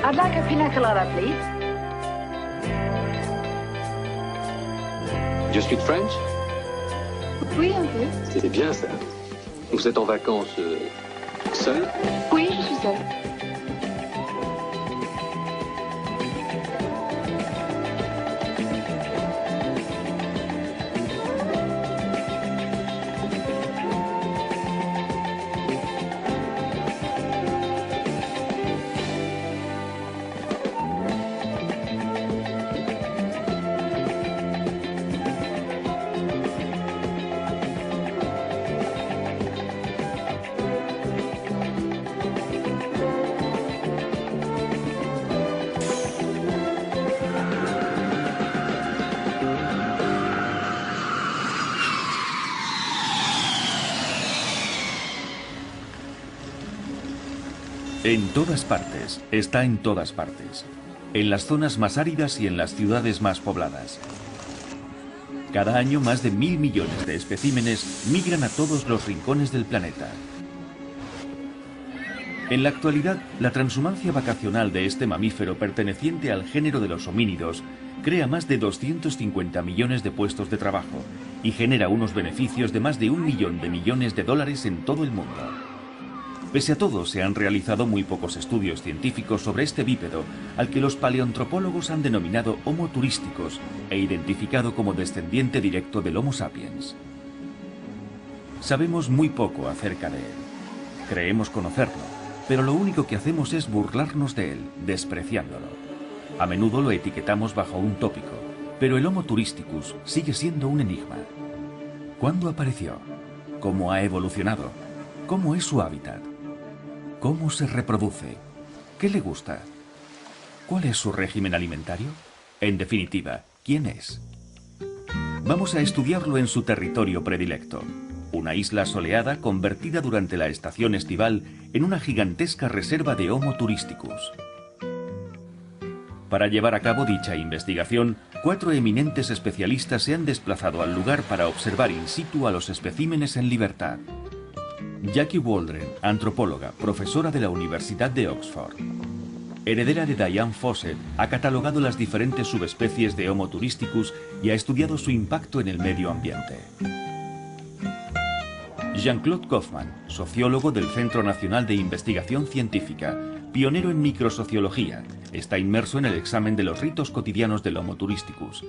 I'd like a pina colada, please. You speak French? Oui, un peu. C'est bien ça. Vous êtes en vacances seul? Oui, je suis seule. En todas partes, está en todas partes. En las zonas más áridas y en las ciudades más pobladas. Cada año más de 1000 millones de especímenes migran a todos los rincones del planeta. En la actualidad, la transhumancia vacacional de este mamífero perteneciente al género de los homínidos crea más de 250 millones de puestos de trabajo y genera unos beneficios de más de 1 millón de millones de dólares en todo el mundo. Pese a todo, se han realizado muy pocos estudios científicos sobre este bípedo, al que los paleoantropólogos han denominado Homo turísticos e identificado como descendiente directo del Homo sapiens. Sabemos muy poco acerca de él. Creemos conocerlo, pero lo único que hacemos es burlarnos de él, despreciándolo. A menudo lo etiquetamos bajo un tópico, pero el Homo turisticus sigue siendo un enigma. ¿Cuándo apareció? ¿Cómo ha evolucionado? ¿Cómo es su hábitat? ¿Cómo se reproduce? ¿Qué le gusta? ¿Cuál es su régimen alimentario? En definitiva, ¿quién es? Vamos a estudiarlo en su territorio predilecto. Una isla soleada convertida durante la estación estival en una gigantesca reserva de Homo turisticus. Para llevar a cabo dicha investigación, 4 eminentes especialistas se han desplazado al lugar para observar in situ a los especímenes en libertad. Jackie Waldron, antropóloga, profesora de la Universidad de Oxford. Heredera de Diane Fossett, ha catalogado las diferentes subespecies de Homo turisticus y ha estudiado su impacto en el medio ambiente. Jean-Claude Kaufmann, sociólogo del Centro Nacional de Investigación Científica, pionero en microsociología, está inmerso en el examen de los ritos cotidianos del Homo turisticus,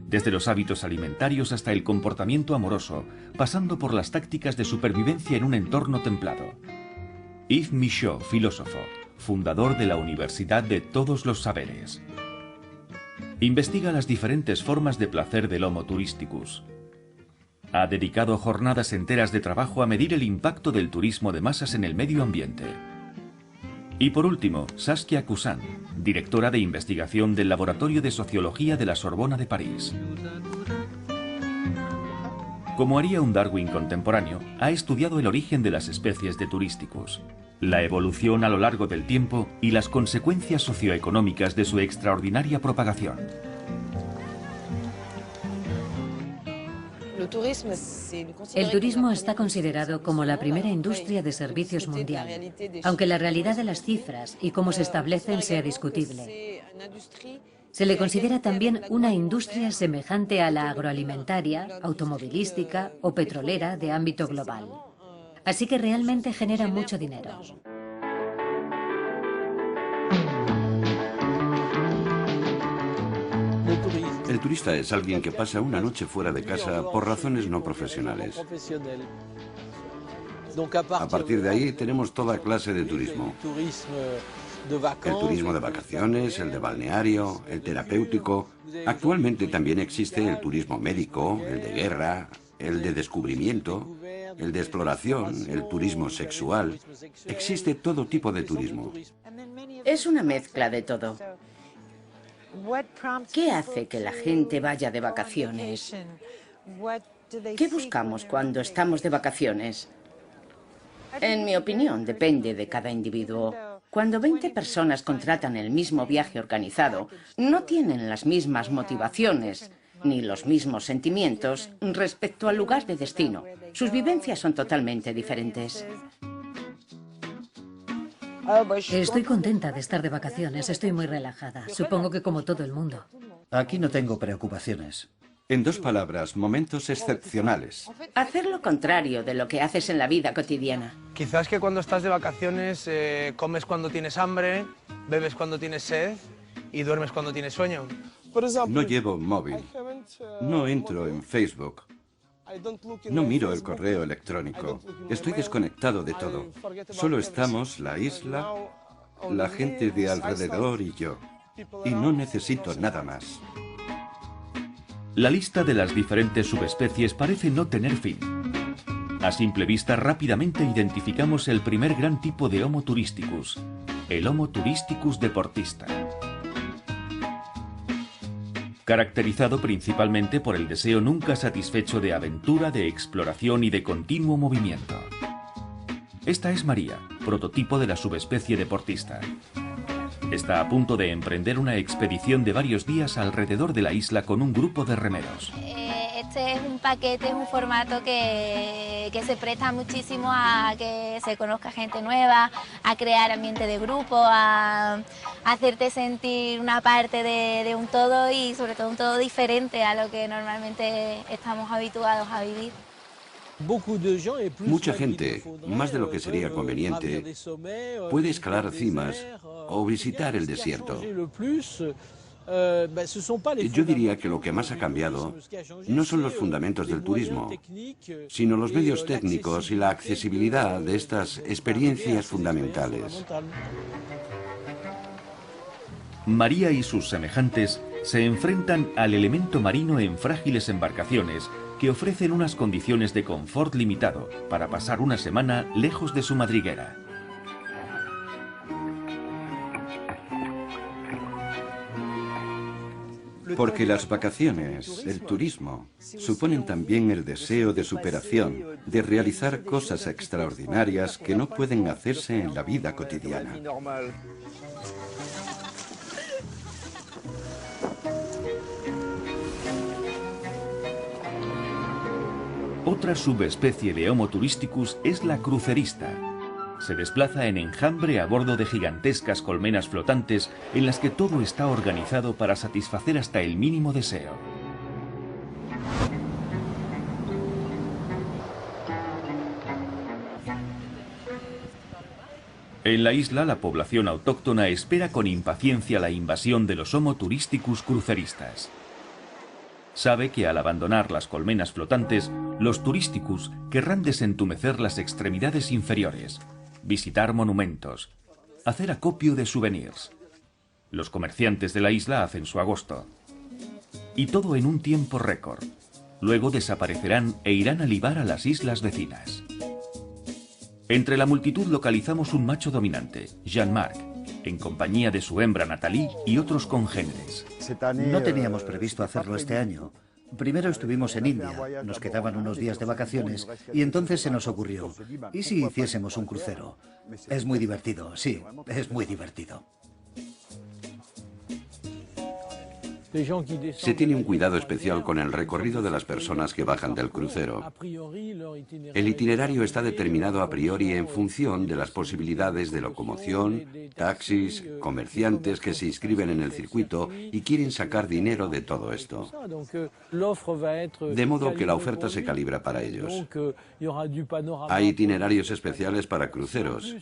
desde los hábitos alimentarios hasta el comportamiento amoroso, pasando por las tácticas de supervivencia en un entorno templado. Yves Michaud, filósofo, fundador de la Universidad de Todos los Saberes. Investiga las diferentes formas de placer del Homo turisticus. Ha dedicado jornadas enteras de trabajo a medir el impacto del turismo de masas en el medio ambiente. Y por último, Saskia Cousin, directora de investigación del Laboratorio de Sociología de la Sorbona de París. Como haría un Darwin contemporáneo, ha estudiado el origen de las especies de turísticus, la evolución a lo largo del tiempo y las consecuencias socioeconómicas de su extraordinaria propagación. El turismo está considerado como la primera industria de servicios mundial, aunque la realidad de las cifras y cómo se establecen sea discutible. Se le considera también una industria semejante a la agroalimentaria, automovilística o petrolera de ámbito global. Así que realmente genera mucho dinero. El turista es alguien que pasa una noche fuera de casa por razones no profesionales. A partir de ahí tenemos toda clase de turismo. El turismo de vacaciones, el de balneario, el terapéutico. Actualmente también existe el turismo médico, el de guerra, el de descubrimiento, el de exploración, el turismo sexual. Existe todo tipo de turismo. Es una mezcla de todo. ¿Qué hace que la gente vaya de vacaciones? ¿Qué buscamos cuando estamos de vacaciones? En mi opinión, depende de cada individuo. Cuando 20 personas contratan el mismo viaje organizado, no tienen las mismas motivaciones ni los mismos sentimientos respecto al lugar de destino. Sus vivencias son totalmente diferentes. Estoy contenta de estar de vacaciones, estoy muy relajada. Supongo que como todo el mundo. Aquí no tengo preocupaciones. En dos palabras, momentos excepcionales. Hacer lo contrario de lo que haces en la vida cotidiana. Quizás que cuando estás de vacaciones comes cuando tienes hambre, bebes cuando tienes sed y duermes cuando tienes sueño. No llevo móvil. No entro en Facebook. No miro el correo electrónico. Estoy desconectado de todo. Solo estamos la isla, la gente de alrededor y yo. Y no necesito nada más. La lista de las diferentes subespecies parece no tener fin. A simple vista rápidamente identificamos el primer gran tipo de Homo turisticus, el Homo turisticus deportista. Caracterizado principalmente por el deseo nunca satisfecho de aventura, de exploración y de continuo movimiento. Esta es María, prototipo de la subespecie deportista. Está a punto de emprender una expedición de varios días alrededor de la isla con un grupo de remeros. Este es un paquete, es un formato que se presta muchísimo a que se conozca gente nueva, a crear ambiente de grupo, a hacerte sentir una parte de un todo y sobre todo un todo diferente a lo que normalmente estamos habituados a vivir. Mucha gente, más de lo que sería conveniente, puede escalar cimas o visitar el desierto. Yo diría que lo que más ha cambiado no son los fundamentos del turismo, sino los medios técnicos y la accesibilidad de estas experiencias fundamentales. María y sus semejantes se enfrentan al elemento marino en frágiles embarcaciones que ofrecen unas condiciones de confort limitado para pasar una semana lejos de su madriguera. Porque las vacaciones, el turismo, suponen también el deseo de superación, de realizar cosas extraordinarias que no pueden hacerse en la vida cotidiana. Otra subespecie de Homo turisticus es la crucerista. Se desplaza en enjambre a bordo de gigantescas colmenas flotantes en las que todo está organizado para satisfacer hasta el mínimo deseo. En la isla, la población autóctona espera con impaciencia la invasión de los Homo turisticus cruceristas. Sabe que al abandonar las colmenas flotantes, los turisticus querrán desentumecer las extremidades inferiores, visitar monumentos, hacer acopio de souvenirs. Los comerciantes de la isla hacen su agosto. Y todo en un tiempo récord. Luego desaparecerán e irán a libar a las islas vecinas. Entre la multitud localizamos un macho dominante, Jean-Marc, en compañía de su hembra Nathalie y otros congéneres. No teníamos previsto hacerlo este año. Primero estuvimos en India, nos quedaban unos días de vacaciones y entonces se nos ocurrió, ¿y si hiciésemos un crucero? Es muy divertido, sí, es muy divertido. Se tiene un cuidado especial con el recorrido de las personas que bajan del crucero. El itinerario está determinado a priori en función de las posibilidades de locomoción, taxis, comerciantes que se inscriben en el circuito y quieren sacar dinero de todo esto. De modo que la oferta se calibra para ellos. Hay itinerarios especiales para cruceros.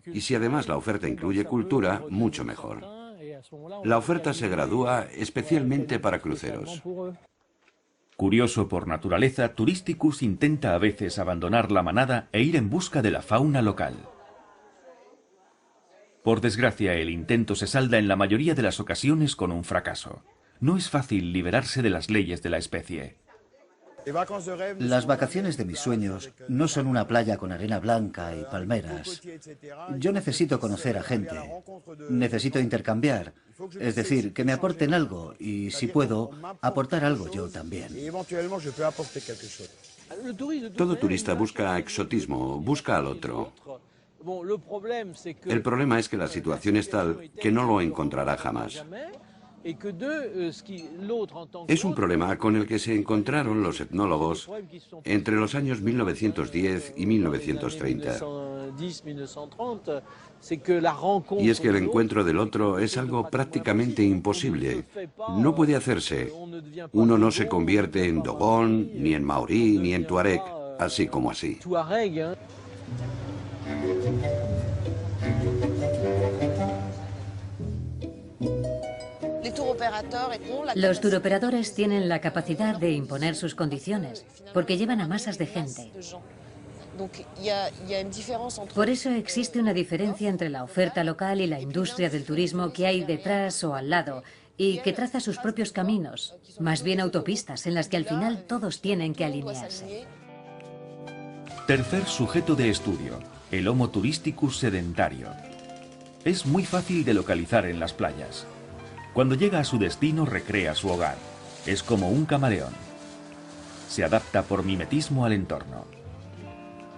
Y si además la oferta incluye cultura, mucho mejor. La oferta se gradúa especialmente para cruceros. Curioso por naturaleza, Turisticus intenta a veces abandonar la manada e ir en busca de la fauna local. Por desgracia, el intento se salda en la mayoría de las ocasiones con un fracaso. No es fácil liberarse de las leyes de la especie. Las vacaciones de mis sueños no son una playa con arena blanca y palmeras. Yo necesito conocer a gente, necesito intercambiar, es decir, que me aporten algo y, si puedo, aportar algo yo también. Todo turista busca exotismo, busca al otro. El problema es que la situación es tal que no lo encontrará jamás. Es un problema con el que se encontraron los etnólogos entre los años 1910 y 1930. Y es que el encuentro del otro es algo prácticamente imposible. No puede hacerse. Uno no se convierte en Dogón, ni en Maorí, ni en Tuareg, así como así. Los turoperadores tienen la capacidad de imponer sus condiciones, porque llevan a masas de gente. Por eso existe una diferencia entre la oferta local y la industria del turismo que hay detrás o al lado, y que traza sus propios caminos, más bien autopistas en las que al final todos tienen que alinearse. Tercer sujeto de estudio, el Homo turisticus sedentario. Es muy fácil de localizar en las playas. Cuando llega a su destino recrea su hogar. Es como un camaleón. Se adapta por mimetismo al entorno.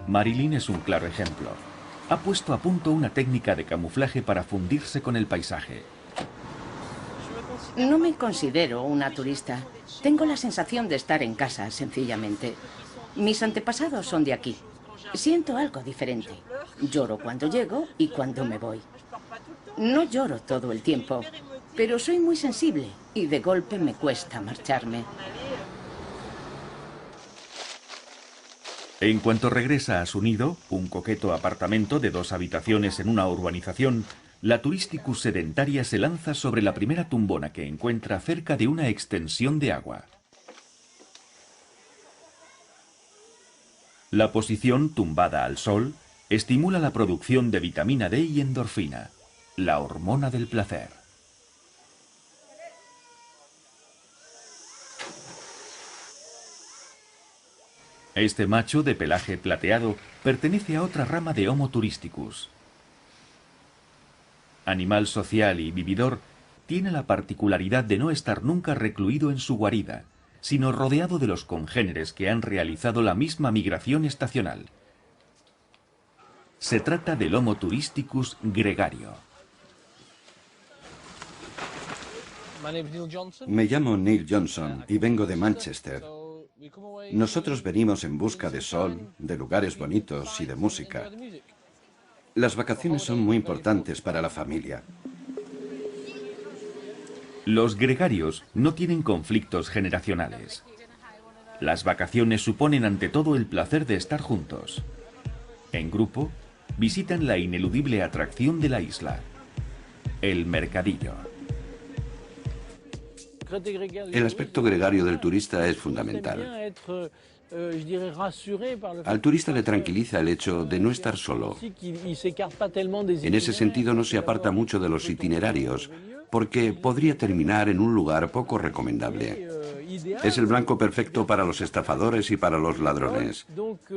Marilyn es un claro ejemplo. Ha puesto a punto una técnica de camuflaje para fundirse con el paisaje. No me considero una turista. Tengo la sensación de estar en casa, sencillamente. Mis antepasados son de aquí. Siento algo diferente. Lloro cuando llego y cuando me voy. No lloro todo el tiempo, pero soy muy sensible y de golpe me cuesta marcharme. En cuanto regresa a su nido, un coqueto apartamento de 2 habitaciones en una urbanización, la turisticus sedentaria se lanza sobre la primera tumbona que encuentra cerca de una extensión de agua. La posición tumbada al sol estimula la producción de vitamina D y endorfina, la hormona del placer. Este macho de pelaje plateado pertenece a otra rama de Homo turisticus. Animal social y vividor, tiene la particularidad de no estar nunca recluido en su guarida, sino rodeado de los congéneres que han realizado la misma migración estacional. Se trata del Homo turisticus gregario. Me llamo Neil Johnson y vengo de Manchester. Nosotros venimos en busca de sol, de lugares bonitos y de música. Las vacaciones son muy importantes para la familia. Los gregarios no tienen conflictos generacionales. Las vacaciones suponen ante todo el placer de estar juntos. En grupo, visitan la ineludible atracción de la isla, el mercadillo. El aspecto gregario del turista es fundamental. Al turista le tranquiliza el hecho de no estar solo. En ese sentido no se aparta mucho de los itinerarios, porque podría terminar en un lugar poco recomendable. Es el blanco perfecto para los estafadores y para los ladrones.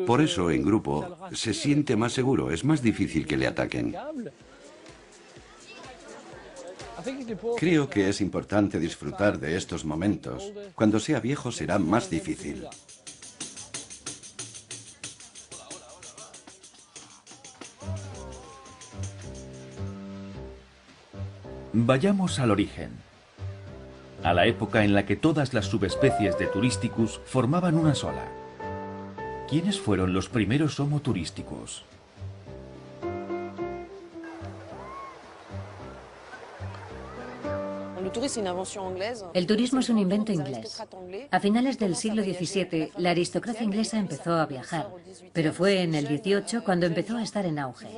Por eso, en grupo, se siente más seguro, es más difícil que le ataquen. Creo que es importante disfrutar de estos momentos. Cuando sea viejo será más difícil. Vayamos al origen, a la época en la que todas las subespecies de turisticus formaban una sola. ¿Quiénes fueron los primeros Homo turisticus? El turismo es un invento inglés. A finales del siglo XVII, la aristocracia inglesa empezó a viajar, pero fue en el XVIII cuando empezó a estar en auge.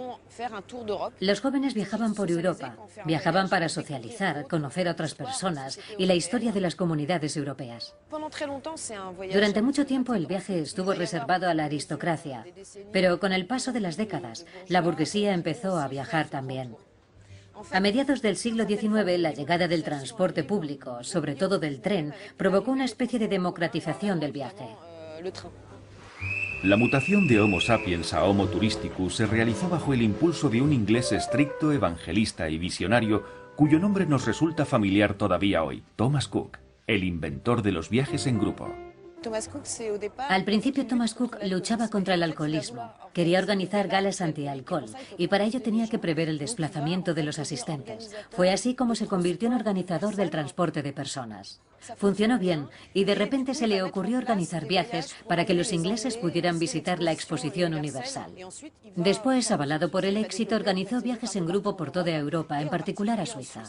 Los jóvenes viajaban por Europa, viajaban para socializar, conocer a otras personas y la historia de las comunidades europeas. Durante mucho tiempo el viaje estuvo reservado a la aristocracia, pero con el paso de las décadas, la burguesía empezó a viajar también. A mediados del siglo XIX, la llegada del transporte público, sobre todo del tren, provocó una especie de democratización del viaje. La mutación de Homo sapiens a Homo turisticus se realizó bajo el impulso de un inglés estricto, evangelista y visionario, cuyo nombre nos resulta familiar todavía hoy, Thomas Cook, el inventor de los viajes en grupo. Al principio Thomas Cook luchaba contra el alcoholismo. Quería organizar galas anti-alcohol y para ello tenía que prever el desplazamiento de los asistentes. Fue así como se convirtió en organizador del transporte de personas. Funcionó bien y de repente se le ocurrió organizar viajes para que los ingleses pudieran visitar la Exposición Universal. Después, avalado por el éxito, organizó viajes en grupo por toda Europa, en particular a Suiza.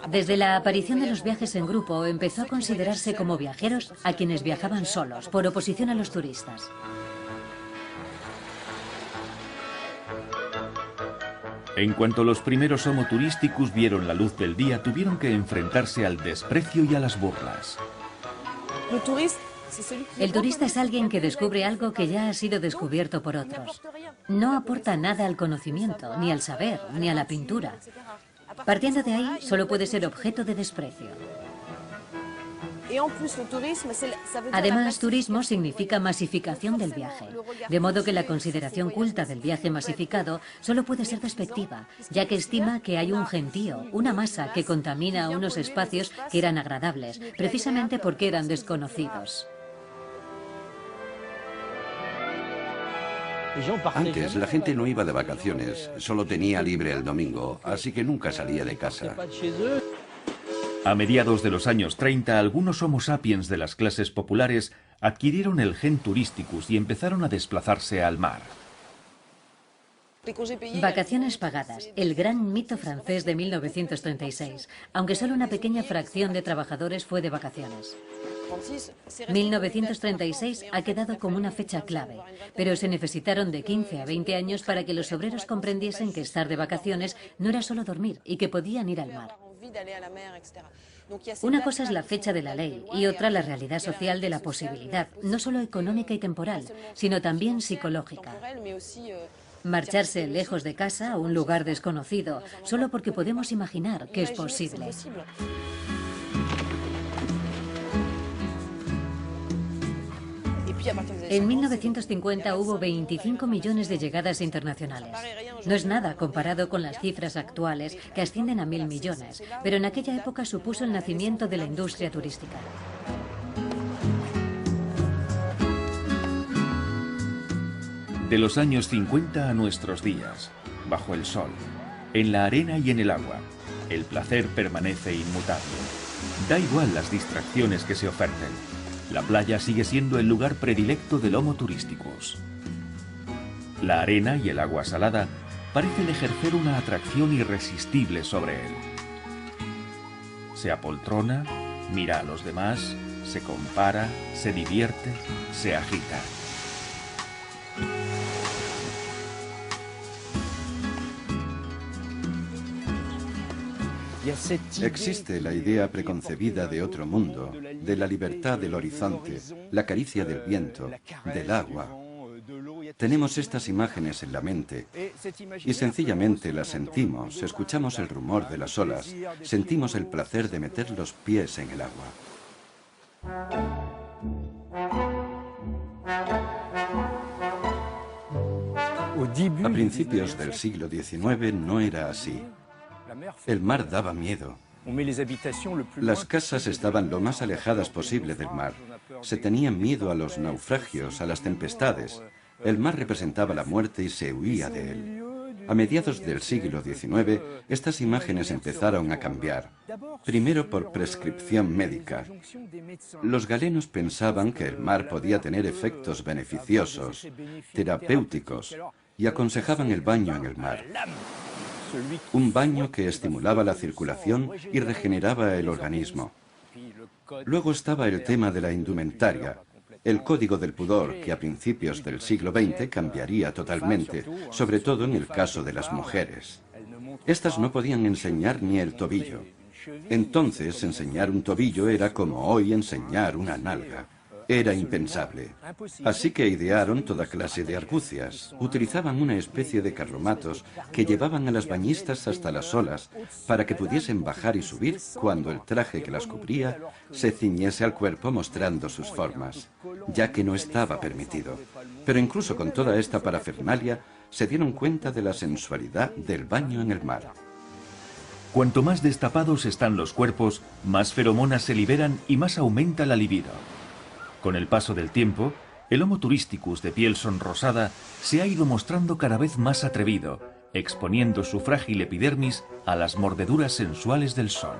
Desde la aparición de los viajes en grupo, empezó a considerarse como viajeros a quienes viajaban solos, por oposición a los turistas. En cuanto los primeros Homo turisticus vieron la luz del día, tuvieron que enfrentarse al desprecio y a las burlas. El turista es alguien que descubre algo que ya ha sido descubierto por otros. No aporta nada al conocimiento, ni al saber, ni a la pintura. Partiendo de ahí, solo puede ser objeto de desprecio. Además, turismo significa masificación del viaje, de modo que la consideración culta del viaje masificado solo puede ser despectiva, ya que estima que hay un gentío, una masa que contamina unos espacios que eran agradables, precisamente porque eran desconocidos. Antes, la gente no iba de vacaciones, solo tenía libre el domingo, así que nunca salía de casa. A mediados de los años 30, algunos Homo sapiens de las clases populares adquirieron el gen turisticus y empezaron a desplazarse al mar. Vacaciones pagadas, el gran mito francés de 1936, aunque solo una pequeña fracción de trabajadores fue de vacaciones. 1936 ha quedado como una fecha clave, pero se necesitaron de 15 a 20 años para que los obreros comprendiesen que estar de vacaciones no era solo dormir y que podían ir al mar. Una cosa es la fecha de la ley y otra la realidad social de la posibilidad, no solo económica y temporal, sino también psicológica. Marcharse lejos de casa a un lugar desconocido, solo porque podemos imaginar que es posible. En 1950 hubo 25 millones de llegadas internacionales. No es nada comparado con las cifras actuales, que ascienden a 1.000 millones, pero en aquella época supuso el nacimiento de la industria turística. De los años 50 a nuestros días, bajo el sol, en la arena y en el agua, el placer permanece inmutable. Da igual las distracciones que se oferten. La playa sigue siendo el lugar predilecto del Homo turisticus. La arena y el agua salada parecen ejercer una atracción irresistible sobre él. Se apoltrona, mira a los demás, se compara, se divierte, se agita. Existe la idea preconcebida de otro mundo, de la libertad del horizonte, la caricia del viento, del agua. Tenemos estas imágenes en la mente y sencillamente las sentimos, escuchamos el rumor de las olas, sentimos el placer de meter los pies en el agua. A principios del siglo XIX no era así. El mar daba miedo. Las casas estaban lo más alejadas posible del mar. Se tenían miedo a los naufragios, a las tempestades. El mar representaba la muerte y se huía de él. A mediados del siglo XIX, estas imágenes empezaron a cambiar. Primero por prescripción médica. Los galenos pensaban que el mar podía tener efectos beneficiosos, terapéuticos, y aconsejaban el baño en el mar. Un baño que estimulaba la circulación y regeneraba el organismo. Luego estaba el tema de la indumentaria, el código del pudor que a principios del siglo XX cambiaría totalmente, sobre todo en el caso de las mujeres. Estas no podían enseñar ni el tobillo. Entonces, enseñar un tobillo era como hoy enseñar una nalga. Era impensable. Así que idearon toda clase de argucias. Utilizaban una especie de carromatos que llevaban a las bañistas hasta las olas para que pudiesen bajar y subir cuando el traje que las cubría se ciñese al cuerpo mostrando sus formas, ya que no estaba permitido. Pero incluso con toda esta parafernalia se dieron cuenta de la sensualidad del baño en el mar. Cuanto más destapados están los cuerpos, más feromonas se liberan y más aumenta la libido. Con el paso del tiempo, el Homo turisticus de piel sonrosada se ha ido mostrando cada vez más atrevido, exponiendo su frágil epidermis a las mordeduras sensuales del sol.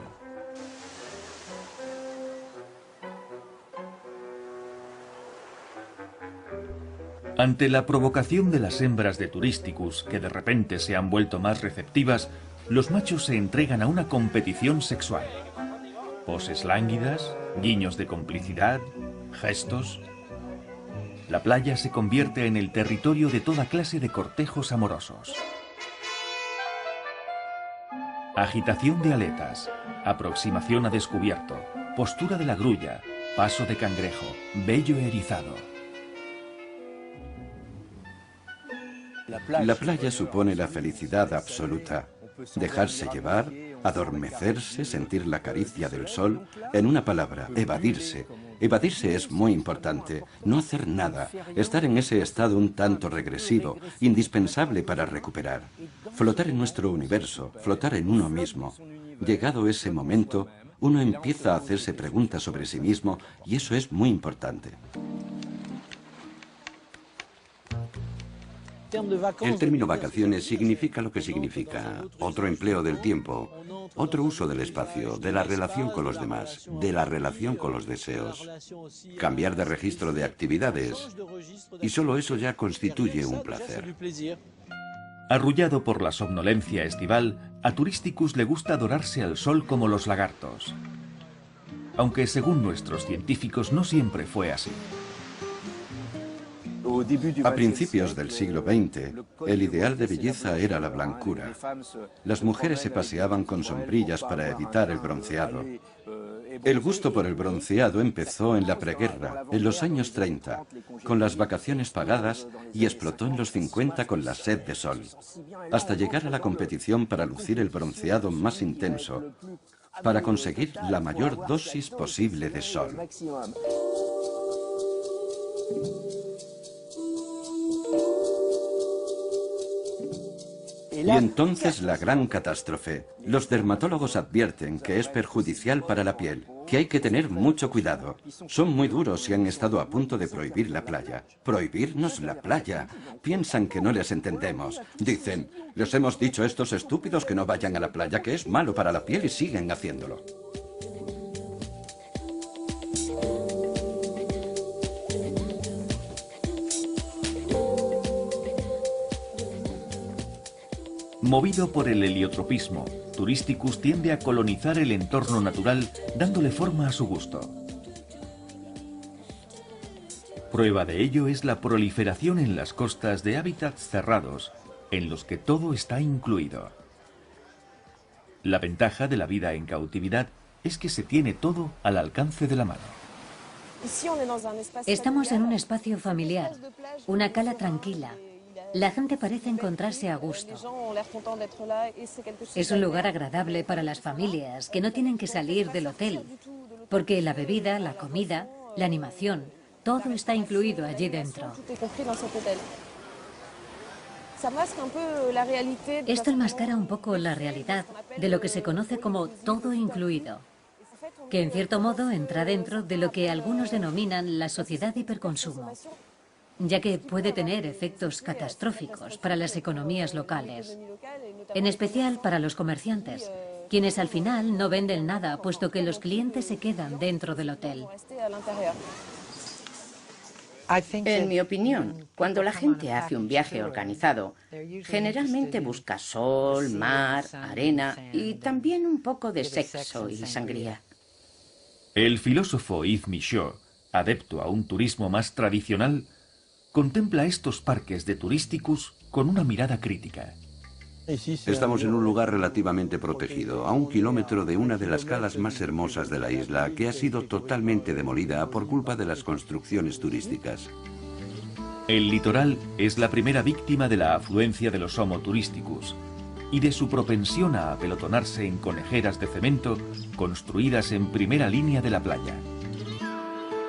Ante la provocación de las hembras de Turisticus, que de repente se han vuelto más receptivas, los machos se entregan a una competición sexual. Poses lánguidas, guiños de complicidad, gestos. La playa se convierte en el territorio de toda clase de cortejos amorosos. Agitación de aletas, aproximación a descubierto, postura de la grulla, paso de cangrejo, vello erizado. La playa supone la felicidad absoluta. Dejarse llevar, adormecerse, sentir la caricia del sol. En una palabra, evadirse. Evadirse es muy importante. No hacer nada. Estar en ese estado un tanto regresivo, indispensable para recuperar. Flotar en nuestro universo, flotar en uno mismo. Llegado ese momento, uno empieza a hacerse preguntas sobre sí mismo y eso es muy importante. El término vacaciones significa lo que significa. Otro empleo del tiempo, otro uso del espacio, de la relación con los demás, de la relación con los deseos. Cambiar de registro de actividades. Y solo eso ya constituye un placer. Arrullado por la somnolencia estival, a Turisticus le gusta dorarse al sol como los lagartos. Aunque según nuestros científicos no siempre fue así. A principios del siglo XX, el ideal de belleza era la blancura. Las mujeres se paseaban con sombrillas para evitar el bronceado. El gusto por el bronceado empezó en la preguerra, en los años 30, con las vacaciones pagadas y explotó en los 50 con la sed de sol, hasta llegar a la competición para lucir el bronceado más intenso, para conseguir la mayor dosis posible de sol. Y entonces la gran catástrofe. Los dermatólogos advierten que es perjudicial para la piel, que hay que tener mucho cuidado. Son muy duros y han estado a punto de prohibir la playa. ¿Prohibirnos la playa? Piensan que no les entendemos. Dicen, les hemos dicho a estos estúpidos que no vayan a la playa, que es malo para la piel y siguen haciéndolo. Movido por el heliotropismo, Turisticus tiende a colonizar el entorno natural dándole forma a su gusto. Prueba de ello es la proliferación en las costas de hábitats cerrados, en los que todo está incluido. La ventaja de la vida en cautividad es que se tiene todo al alcance de la mano. Estamos en un espacio familiar, una cala tranquila. La gente parece encontrarse a gusto. Es un lugar agradable para las familias que no tienen que salir del hotel, porque la bebida, la comida, la animación, todo está incluido allí dentro. Esto enmascara un poco la realidad de lo que se conoce como todo incluido, que en cierto modo entra dentro de lo que algunos denominan la sociedad hiperconsumo, ya que puede tener efectos catastróficos para las economías locales, en especial para los comerciantes, quienes al final no venden nada, puesto que los clientes se quedan dentro del hotel. En mi opinión, cuando la gente hace un viaje organizado, generalmente busca sol, mar, arena y también un poco de sexo y sangría. El filósofo Yves Michaud, adepto a un turismo más tradicional, contempla estos parques de Turisticus con una mirada crítica. Estamos en un lugar relativamente protegido, a 1 kilómetro de una de las calas más hermosas de la isla, que ha sido totalmente demolida por culpa de las construcciones turísticas. El litoral es la primera víctima de la afluencia de los Homo turisticus y de su propensión a apelotonarse en conejeras de cemento construidas en primera línea de la playa.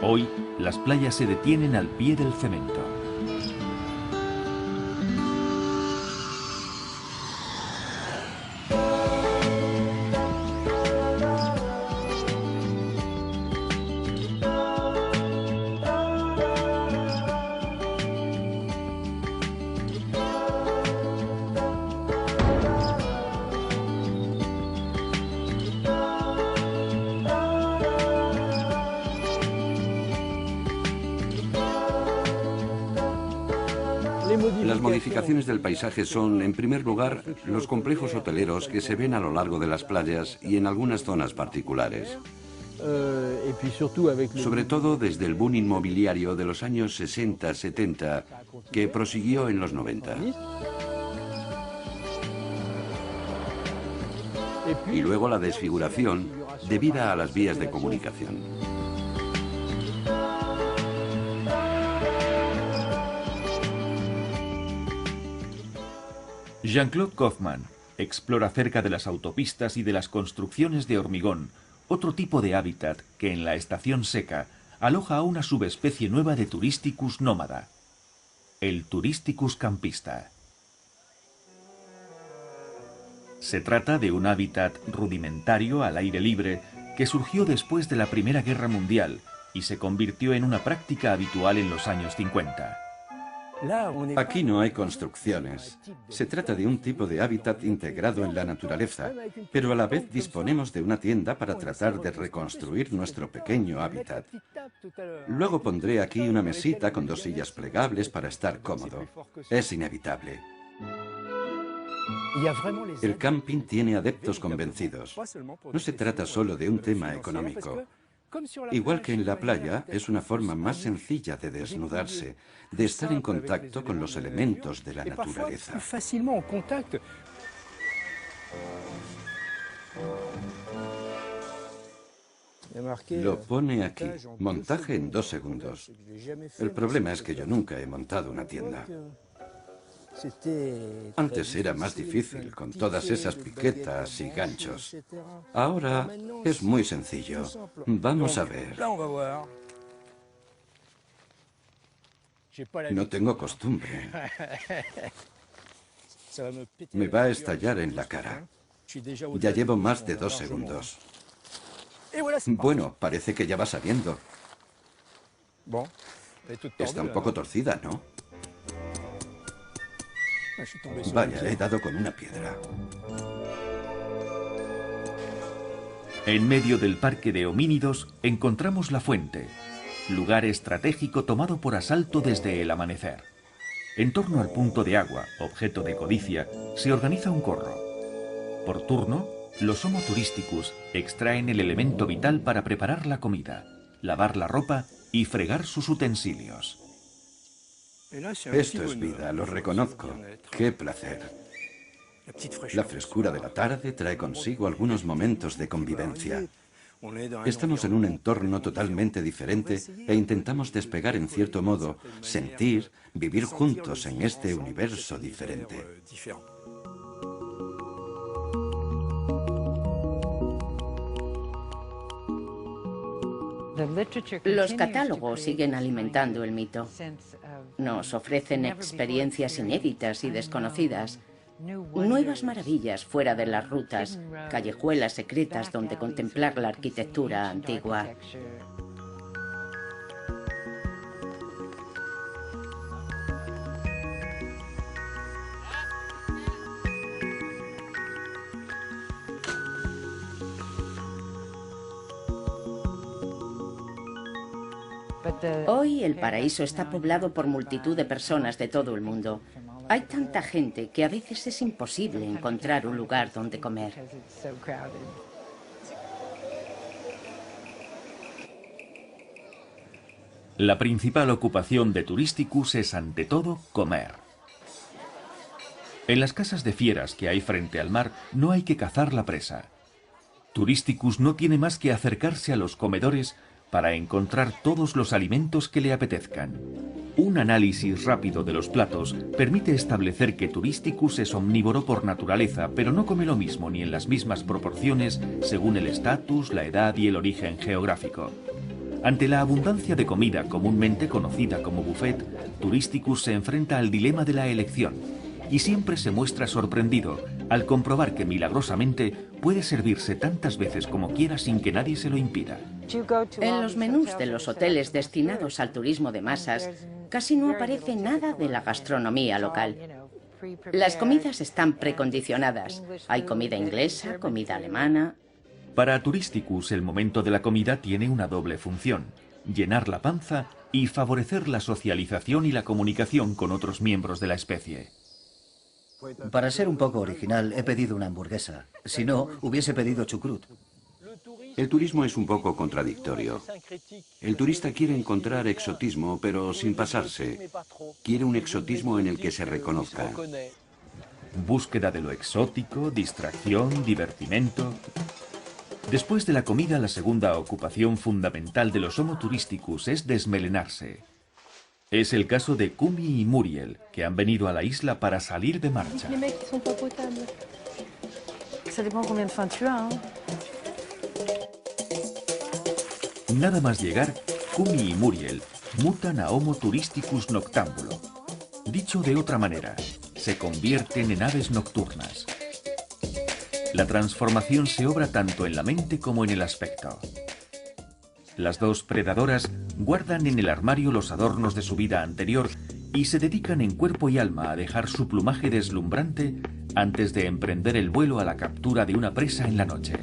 Hoy, las playas se detienen al pie del cemento. Las modificaciones del paisaje son, en primer lugar, los complejos hoteleros que se ven a lo largo de las playas y en algunas zonas particulares. Sobre todo desde el boom inmobiliario de los años 60-70, que prosiguió en los 90. Y luego la desfiguración debida a las vías de comunicación. Jean-Claude Kaufmann explora cerca de las autopistas y de las construcciones de hormigón otro tipo de hábitat que en la estación seca aloja a una subespecie nueva de Turisticus nómada, el Turisticus campista. Se trata de un hábitat rudimentario al aire libre que surgió después de la Primera Guerra Mundial y se convirtió en una práctica habitual en los años 50. Aquí no hay construcciones. Se trata de un tipo de hábitat integrado en la naturaleza, pero a la vez disponemos de una tienda para tratar de reconstruir nuestro pequeño hábitat. Luego pondré aquí una mesita con 2 sillas plegables para estar cómodo. Es inevitable. El camping tiene adeptos convencidos. No se trata solo de un tema económico. Igual que en la playa, es una forma más sencilla de desnudarse, de estar en contacto con los elementos de la naturaleza. Lo pone aquí, montaje en 2 segundos. El problema es que yo nunca he montado una tienda. Antes era más difícil, con todas esas piquetas y ganchos. Ahora es muy sencillo. Vamos a ver. No tengo costumbre. Me va a estallar en la cara. Ya llevo más de 2 segundos. Bueno, parece que ya va saliendo. Está un poco torcida, ¿no? Vaya, he dado con una piedra. En medio del parque de homínidos encontramos la fuente, lugar estratégico tomado por asalto desde el amanecer. En torno al punto de agua, objeto de codicia, se organiza un corro. Por turno, los Homo turisticus extraen el elemento vital para preparar la comida, lavar la ropa y fregar sus utensilios. Esto es vida, lo reconozco. ¡Qué placer! La frescura de la tarde trae consigo algunos momentos de convivencia. Estamos en un entorno totalmente diferente e intentamos despegar en cierto modo, sentir, vivir juntos en este universo diferente. Los catálogos siguen alimentando el mito. Nos ofrecen experiencias inéditas y desconocidas, nuevas maravillas fuera de las rutas, callejuelas secretas donde contemplar la arquitectura antigua. Hoy el paraíso está poblado por multitud de personas de todo el mundo. Hay tanta gente que a veces es imposible encontrar un lugar donde comer. La principal ocupación de Turisticus es ante todo comer. En las casas de fieras que hay frente al mar no hay que cazar la presa. Turisticus no tiene más que acercarse a los comedores para encontrar todos los alimentos que le apetezcan. Un análisis rápido de los platos permite establecer que Turisticus es omnívoro por naturaleza, pero no come lo mismo ni en las mismas proporciones según el estatus, la edad y el origen geográfico. Ante la abundancia de comida comúnmente conocida como buffet, Turisticus se enfrenta al dilema de la elección y siempre se muestra sorprendido al comprobar que milagrosamente puede servirse tantas veces como quiera sin que nadie se lo impida. En los menús de los hoteles destinados al turismo de masas casi no aparece nada de la gastronomía local. Las comidas están precondicionadas. Hay comida inglesa, comida alemana. Para Turisticus el momento de la comida tiene una doble función: llenar la panza y favorecer la socialización y la comunicación con otros miembros de la especie. Para ser un poco original, he pedido una hamburguesa. Si no, hubiese pedido chucrut. El turismo es un poco contradictorio. El turista quiere encontrar exotismo, pero sin pasarse. Quiere un exotismo en el que se reconozca. Búsqueda de lo exótico, distracción, divertimento. Después de la comida, la segunda ocupación fundamental de los Homo turisticus es desmelenarse. Es el caso de Kumi y Muriel, que han venido a la isla para salir de marcha. Nada más llegar, Kumi y Muriel mutan a Homo turisticus noctámbulo. Dicho de otra manera, se convierten en aves nocturnas. La transformación se obra tanto en la mente como en el aspecto. Las dos predadoras guardan en el armario los adornos de su vida anterior y se dedican en cuerpo y alma a dejar su plumaje deslumbrante antes de emprender el vuelo a la captura de una presa en la noche.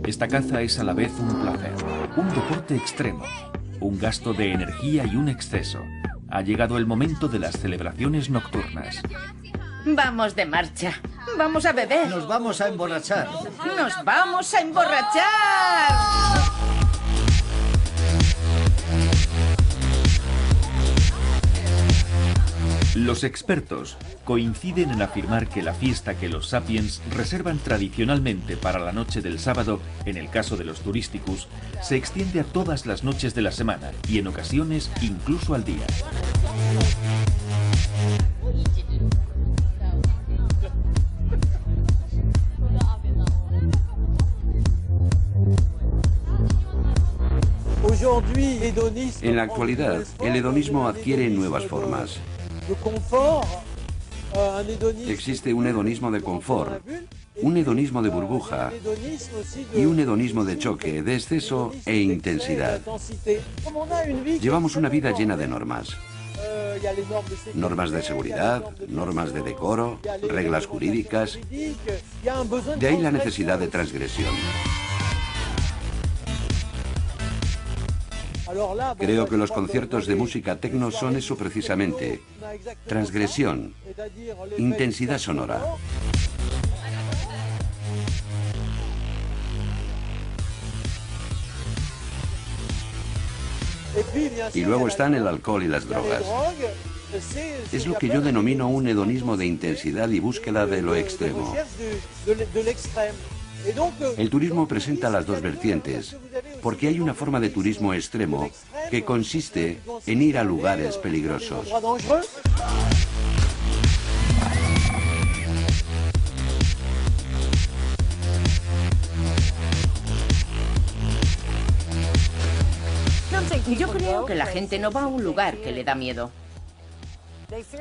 Esta caza es a la vez un placer, un deporte extremo, un gasto de energía y un exceso. Ha llegado el momento de las celebraciones nocturnas. Vamos de marcha. Vamos a beber. Nos vamos a emborrachar. ¡Nos vamos a emborrachar! Los expertos coinciden en afirmar que la fiesta que los sapiens reservan tradicionalmente para la noche del sábado, en el caso de los turisticus, se extiende a todas las noches de la semana y en ocasiones incluso al día. En la actualidad, el hedonismo adquiere nuevas formas. Existe un hedonismo de confort, un hedonismo de burbuja y un hedonismo de choque, de exceso e intensidad. Llevamos una vida llena de normas. Normas de seguridad, normas de decoro, reglas jurídicas. De ahí la necesidad de transgresión. Creo que los conciertos de música techno son eso precisamente. Transgresión, intensidad sonora. Y luego están el alcohol y las drogas. Es lo que yo denomino un hedonismo de intensidad y búsqueda de lo extremo. El turismo presenta las dos vertientes, porque hay una forma de turismo extremo que consiste en ir a lugares peligrosos. Yo creo que la gente no va a un lugar que le da miedo.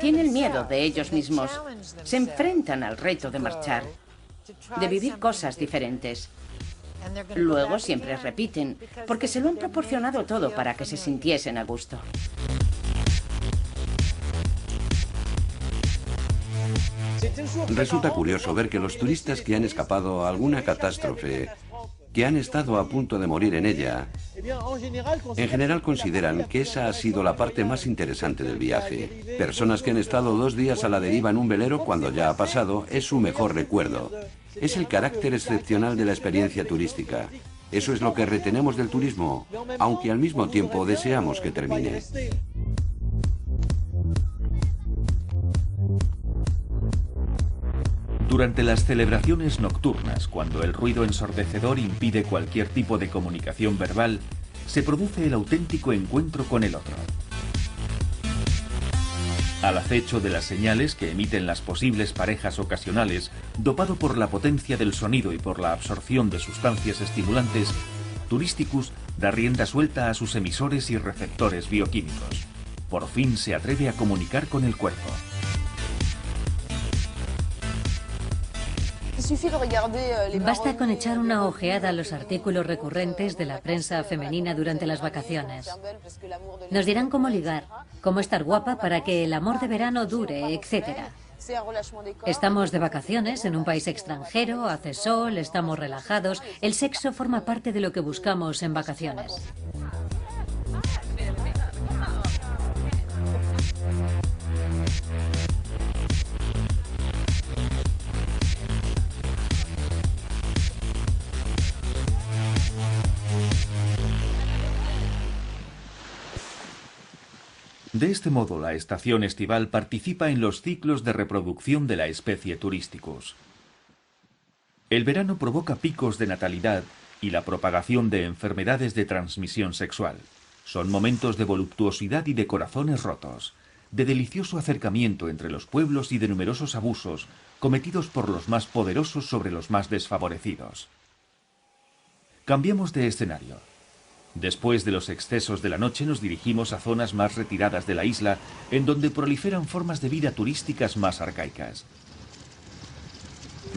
Tienen miedo de ellos mismos. Se enfrentan al reto de marchar, de vivir cosas diferentes. Luego siempre repiten, porque se lo han proporcionado todo para que se sintiesen a gusto. Resulta curioso ver que los turistas que han escapado a alguna catástrofe, que han estado a punto de morir en ella, en general consideran que esa ha sido la parte más interesante del viaje. Personas que han estado 2 días a la deriva en un velero cuando ya ha pasado es su mejor recuerdo. Es el carácter excepcional de la experiencia turística. Eso es lo que retenemos del turismo, aunque al mismo tiempo deseamos que termine. Durante las celebraciones nocturnas, cuando el ruido ensordecedor impide cualquier tipo de comunicación verbal, se produce el auténtico encuentro con el otro. Al acecho de las señales que emiten las posibles parejas ocasionales, dopado por la potencia del sonido y por la absorción de sustancias estimulantes, Turisticus da rienda suelta a sus emisores y receptores bioquímicos. Por fin se atreve a comunicar con el cuerpo. Basta con echar una ojeada a los artículos recurrentes de la prensa femenina durante las vacaciones. Nos dirán cómo ligar, cómo estar guapa para que el amor de verano dure, etc. Estamos de vacaciones en un país extranjero, hace sol, estamos relajados. El sexo forma parte de lo que buscamos en vacaciones. De este modo, la estación estival participa en los ciclos de reproducción de la especie turísticus. El verano provoca picos de natalidad y la propagación de enfermedades de transmisión sexual. Son momentos de voluptuosidad y de corazones rotos, de delicioso acercamiento entre los pueblos y de numerosos abusos cometidos por los más poderosos sobre los más desfavorecidos. Cambiamos de escenario. Después de los excesos de la noche nos dirigimos a zonas más retiradas de la isla, en donde proliferan formas de vida turísticas más arcaicas.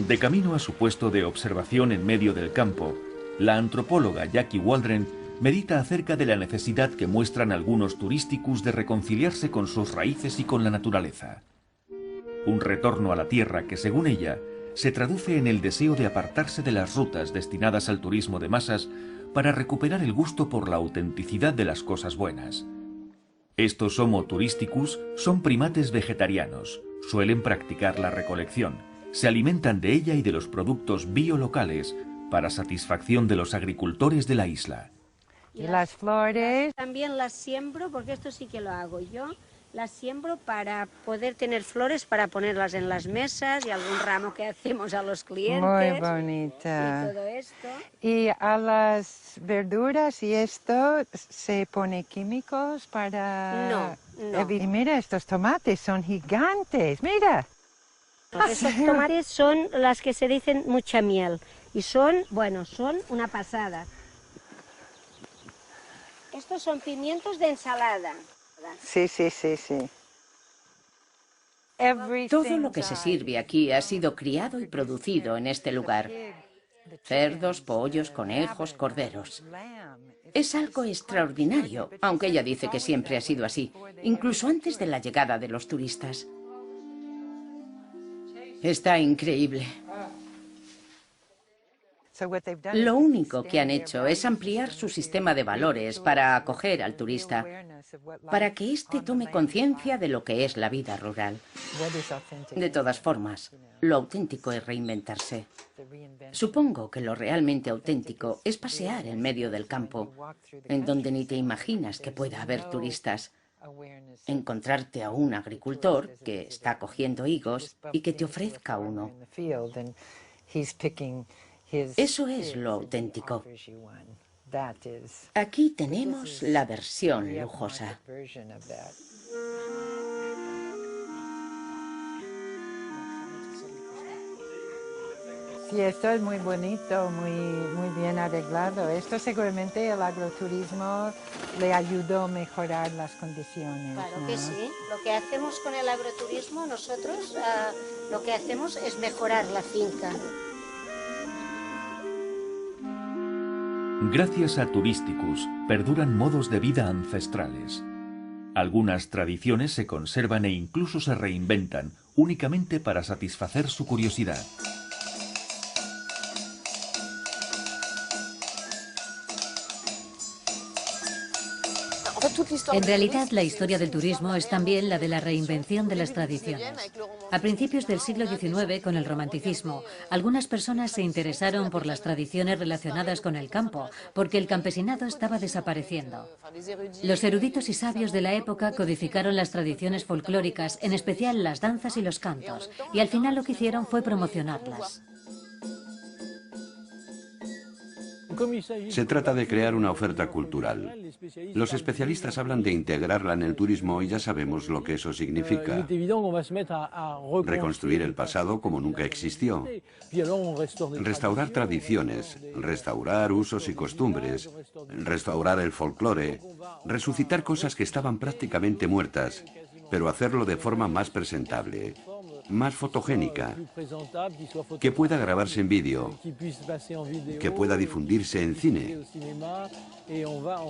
De camino a su puesto de observación en medio del campo, la antropóloga Jackie Waldron medita acerca de la necesidad que muestran algunos turísticos de reconciliarse con sus raíces y con la naturaleza. Un retorno a la tierra que, según ella, se traduce en el deseo de apartarse de las rutas destinadas al turismo de masas para recuperar el gusto por la autenticidad de las cosas buenas. Estos Homo turisticus son primates vegetarianos, suelen practicar la recolección, se alimentan de ella y de los productos biolocales para satisfacción de los agricultores de la isla. Y las flores también las siembro, porque esto sí que lo hago yo. Las siembro para poder tener flores para ponerlas en las mesas y algún ramo que hacemos a los clientes. Muy bonita. Y todo esto. Y a las verduras y esto se pone químicos para... No. Y mira, estos tomates son gigantes, mira. Estos tomates son las que se dicen mucha miel y son una pasada. Estos son pimientos de ensalada. Sí. Todo lo que se sirve aquí ha sido criado y producido en este lugar. Cerdos, pollos, conejos, corderos. Es algo extraordinario, aunque ella dice que siempre ha sido así, incluso antes de la llegada de los turistas. Está increíble. Lo único que han hecho es ampliar su sistema de valores para acoger al turista, para que éste tome conciencia de lo que es la vida rural. De todas formas, lo auténtico es reinventarse. Supongo que lo realmente auténtico es pasear en medio del campo, en donde ni te imaginas que pueda haber turistas. Encontrarte a un agricultor que está cogiendo higos y que te ofrezca uno. Eso es lo auténtico. Aquí tenemos la versión lujosa. Sí, esto es muy bonito, muy bien arreglado. Esto seguramente el agroturismo le ayudó a mejorar las condiciones. Claro, ¿no? que sí. Lo que hacemos con el agroturismo, nosotros lo que hacemos es mejorar la finca. Gracias a Turisticus, perduran modos de vida ancestrales. Algunas tradiciones se conservan e incluso se reinventan únicamente para satisfacer su curiosidad. En realidad, la historia del turismo es también la de la reinvención de las tradiciones. A principios del siglo XIX, con el romanticismo, algunas personas se interesaron por las tradiciones relacionadas con el campo, porque el campesinado estaba desapareciendo. Los eruditos y sabios de la época codificaron las tradiciones folclóricas, en especial las danzas y los cantos, y al final lo que hicieron fue promocionarlas. Se trata de crear una oferta cultural. Los especialistas hablan de integrarla en el turismo y ya sabemos lo que eso significa. Reconstruir el pasado como nunca existió. Restaurar tradiciones, restaurar usos y costumbres, restaurar el folclore, resucitar cosas que estaban prácticamente muertas, pero hacerlo de forma más presentable, más fotogénica, que pueda grabarse en vídeo, que pueda difundirse en cine.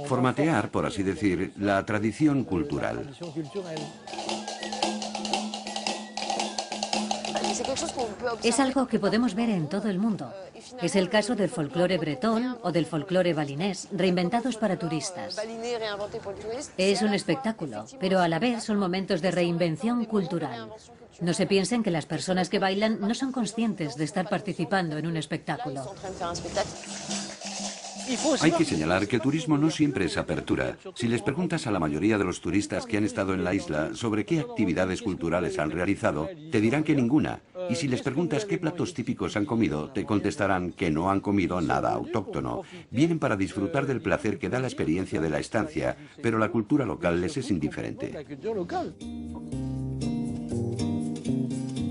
Formatear, por así decir, la tradición cultural. Es algo que podemos ver en todo el mundo. Es el caso del folclore bretón o del folclore balinés, reinventados para turistas. Es un espectáculo, pero a la vez son momentos de reinvención cultural. No se piensen que las personas que bailan no son conscientes de estar participando en un espectáculo. Hay que señalar que el turismo no siempre es apertura. Si les preguntas a la mayoría de los turistas que han estado en la isla sobre qué actividades culturales han realizado, te dirán que ninguna. Y si les preguntas qué platos típicos han comido, te contestarán que no han comido nada autóctono. Vienen para disfrutar del placer que da la experiencia de la estancia, pero la cultura local les es indiferente.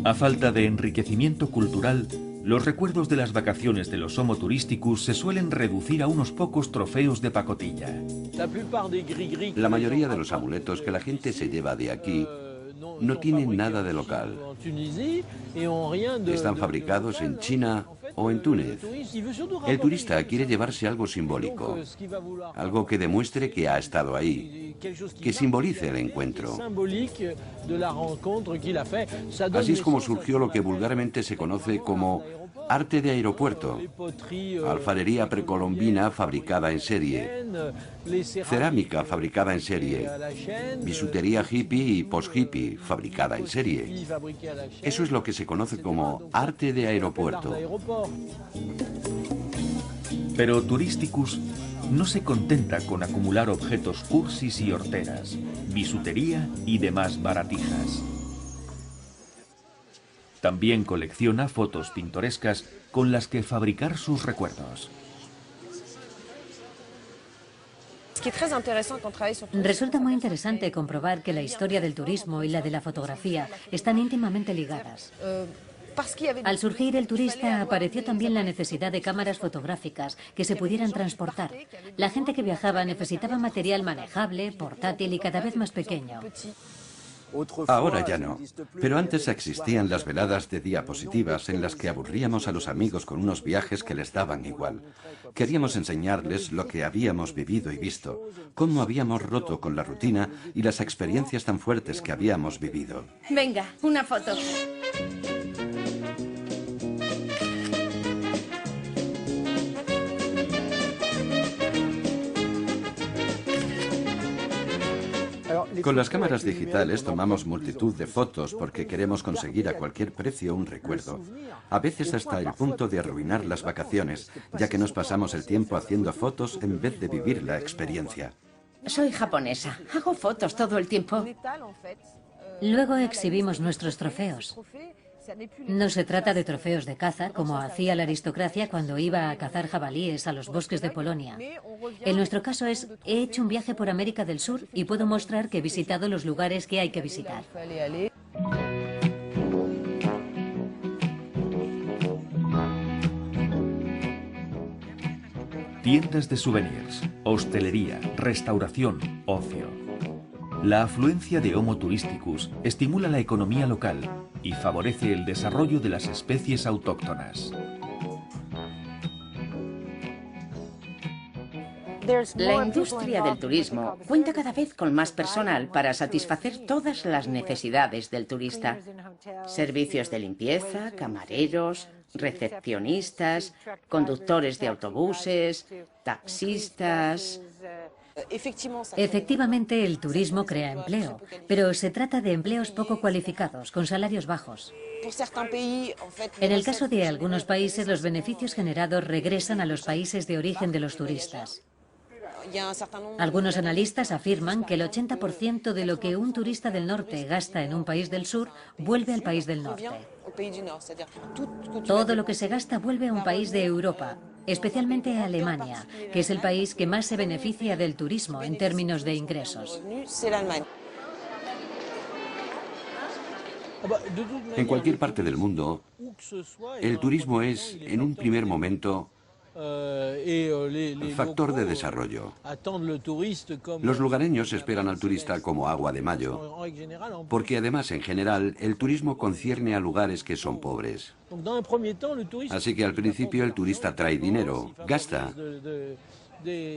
A falta de enriquecimiento cultural, los recuerdos de las vacaciones de los Homo turisticus se suelen reducir a unos pocos trofeos de pacotilla. La mayoría de los amuletos que la gente se lleva de aquí no tienen nada de local. Están fabricados en China o en Túnez. El turista quiere llevarse algo simbólico, algo que demuestre que ha estado ahí, que simbolice el encuentro. Así es como surgió lo que vulgarmente se conoce como arte de aeropuerto, alfarería precolombina fabricada en serie, cerámica fabricada en serie, bisutería hippie y post-hippie fabricada en serie. Eso es lo que se conoce como arte de aeropuerto. Pero Touristicus no se contenta con acumular objetos cursis y horteras, bisutería y demás baratijas. También colecciona fotos pintorescas con las que fabricar sus recuerdos. Resulta muy interesante comprobar que la historia del turismo y la de la fotografía están íntimamente ligadas. Al surgir el turista apareció también la necesidad de cámaras fotográficas que se pudieran transportar. La gente que viajaba necesitaba material manejable, portátil y cada vez más pequeño. Ahora ya no, pero antes existían las veladas de diapositivas en las que aburríamos a los amigos con unos viajes que les daban igual. Queríamos enseñarles lo que habíamos vivido y visto, cómo habíamos roto con la rutina y las experiencias tan fuertes que habíamos vivido. Venga, una foto. Con las cámaras digitales tomamos multitud de fotos porque queremos conseguir a cualquier precio un recuerdo. A veces hasta el punto de arruinar las vacaciones, ya que nos pasamos el tiempo haciendo fotos en vez de vivir la experiencia. Soy japonesa. Hago fotos todo el tiempo. Luego exhibimos nuestros trofeos. No se trata de trofeos de caza, como hacía la aristocracia cuando iba a cazar jabalíes a los bosques de Polonia. En nuestro caso he hecho un viaje por América del Sur y puedo mostrar que he visitado los lugares que hay que visitar. Tiendas de souvenirs, hostelería, restauración, ocio. La afluencia de Homo turisticus estimula la economía local y favorece el desarrollo de las especies autóctonas. La industria del turismo cuenta cada vez con más personal para satisfacer todas las necesidades del turista. Servicios de limpieza, camareros, recepcionistas, conductores de autobuses, taxistas. Efectivamente, el turismo crea empleo, pero se trata de empleos poco cualificados, con salarios bajos. En el caso de algunos países, los beneficios generados regresan a los países de origen de los turistas. Algunos analistas afirman que el 80% de lo que un turista del norte gasta en un país del sur vuelve al país del norte. Todo lo que se gasta vuelve a un país de Europa, especialmente a Alemania, que es el país que más se beneficia del turismo en términos de ingresos. En cualquier parte del mundo, el turismo es, en un primer momento, factor de desarrollo. Los lugareños esperan al turista como agua de mayo, porque además, en general, el turismo concierne a lugares que son pobres. Así que al principio el turista trae dinero, gasta,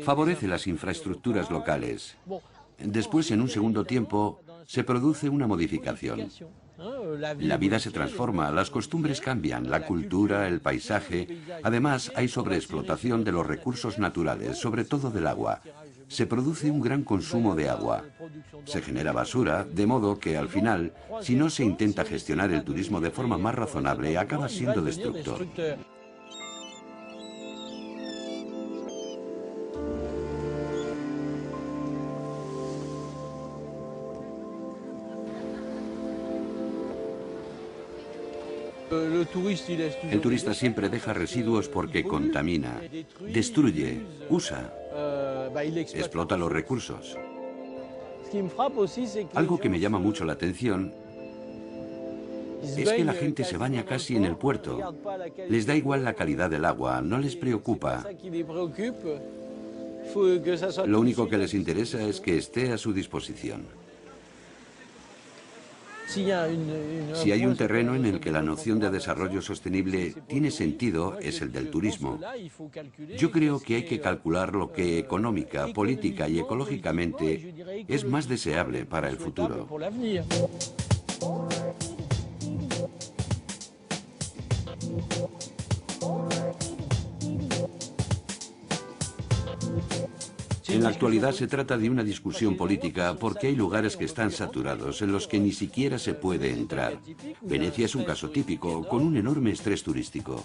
favorece las infraestructuras locales. Después, en un segundo tiempo, se produce una modificación. La vida se transforma, las costumbres cambian, la cultura, el paisaje. Además, hay sobreexplotación de los recursos naturales, sobre todo del agua. Se produce un gran consumo de agua. Se genera basura, de modo que, al final, si no se intenta gestionar el turismo de forma más razonable, acaba siendo destructor. El turista siempre deja residuos porque contamina, destruye, usa, explota los recursos. Algo que me llama mucho la atención es que la gente se baña casi en el puerto. Les da igual la calidad del agua, no les preocupa. Lo único que les interesa es que esté a su disposición. Si hay un terreno en el que la noción de desarrollo sostenible tiene sentido, es el del turismo. Yo creo que hay que calcular lo que económica, política y ecológicamente es más deseable para el futuro. En la actualidad se trata de una discusión política porque hay lugares que están saturados, en los que ni siquiera se puede entrar. Venecia es un caso típico, con un enorme estrés turístico.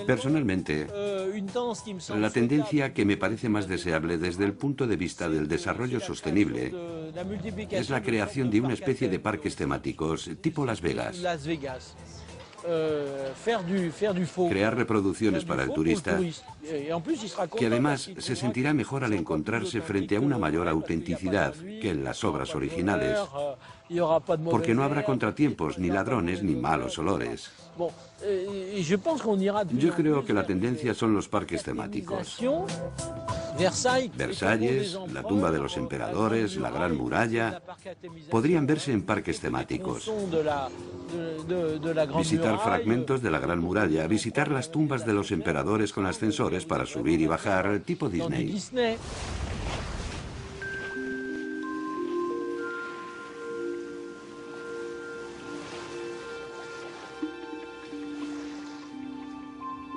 Personalmente, la tendencia que me parece más deseable desde el punto de vista del desarrollo sostenible es la creación de una especie de parques temáticos, tipo Las Vegas. Crear reproducciones para el turista, que además se sentirá mejor al encontrarse frente a una mayor autenticidad que en las obras originales, porque no habrá contratiempos, ni ladrones, ni malos olores. Yo creo que la tendencia son los parques temáticos. Versalles, la tumba de los emperadores, la Gran Muralla, podrían verse en parques temáticos. Visitar fragmentos de la Gran Muralla, visitar las tumbas de los emperadores con ascensores para subir y bajar, tipo Disney.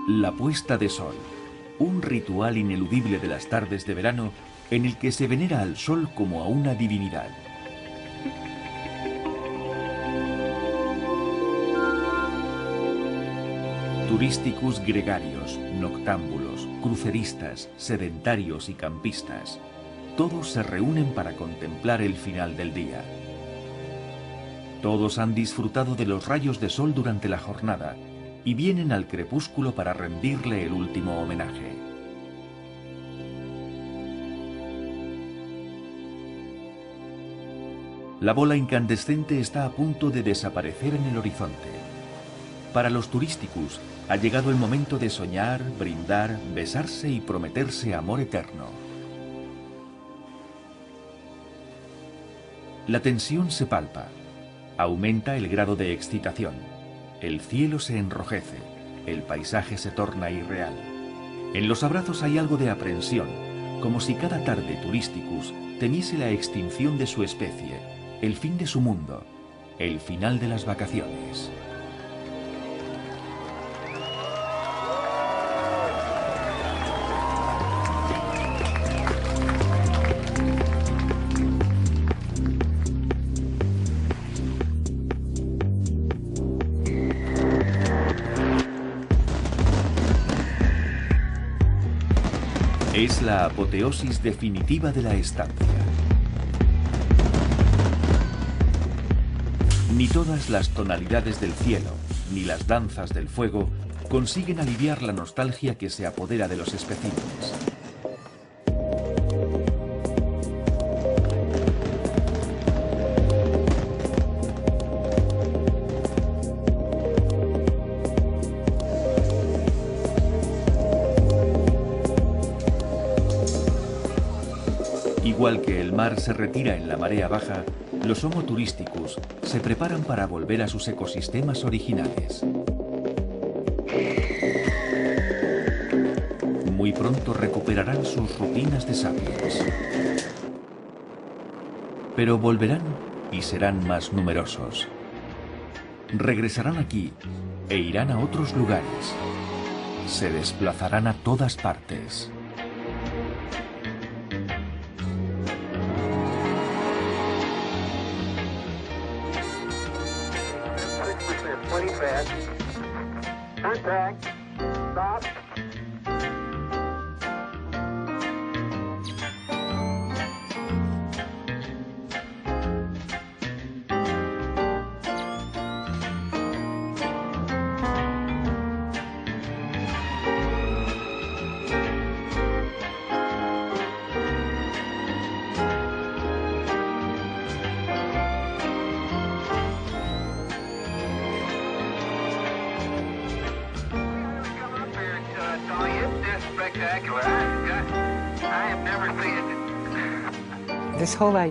La puesta de sol, un ritual ineludible de las tardes de verano en el que se venera al sol como a una divinidad. Turisticus gregarios, noctámbulos, cruceristas, sedentarios y campistas, todos se reúnen para contemplar el final del día. Todos han disfrutado de los rayos de sol durante la jornada y vienen al crepúsculo para rendirle el último homenaje. La bola incandescente está a punto de desaparecer en el horizonte. Para los turisticus ha llegado el momento de soñar, brindar, besarse y prometerse amor eterno. La tensión se palpa, aumenta el grado de excitación. El cielo se enrojece, el paisaje se torna irreal. En los abrazos hay algo de aprensión, como si cada tarde turisticus temiese la extinción de su especie, el fin de su mundo, el final de las vacaciones. Es la apoteosis definitiva de la estancia. Ni todas las tonalidades del cielo, ni las danzas del fuego, consiguen aliviar la nostalgia que se apodera de los especímenes. Igual que el mar se retira en la marea baja, los Homo turisticus se preparan para volver a sus ecosistemas originales. Muy pronto recuperarán sus rutinas de sapiens. Pero volverán y serán más numerosos. Regresarán aquí e irán a otros lugares. Se desplazarán a todas partes.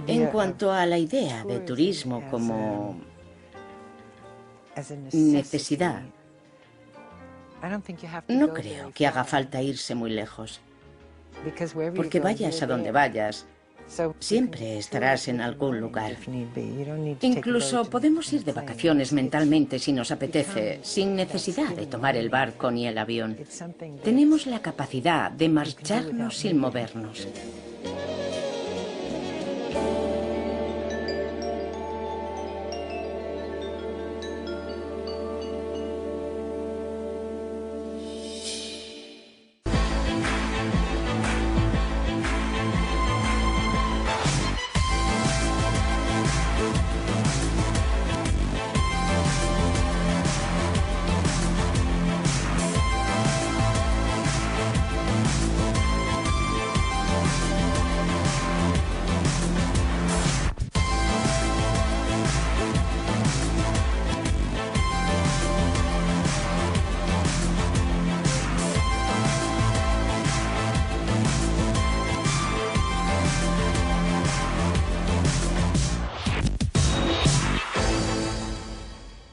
En cuanto a la idea de turismo como necesidad, no creo que haga falta irse muy lejos, porque vayas a donde vayas, siempre estarás en algún lugar. Incluso podemos ir de vacaciones mentalmente si nos apetece, sin necesidad de tomar el barco ni el avión. Tenemos la capacidad de marcharnos sin movernos.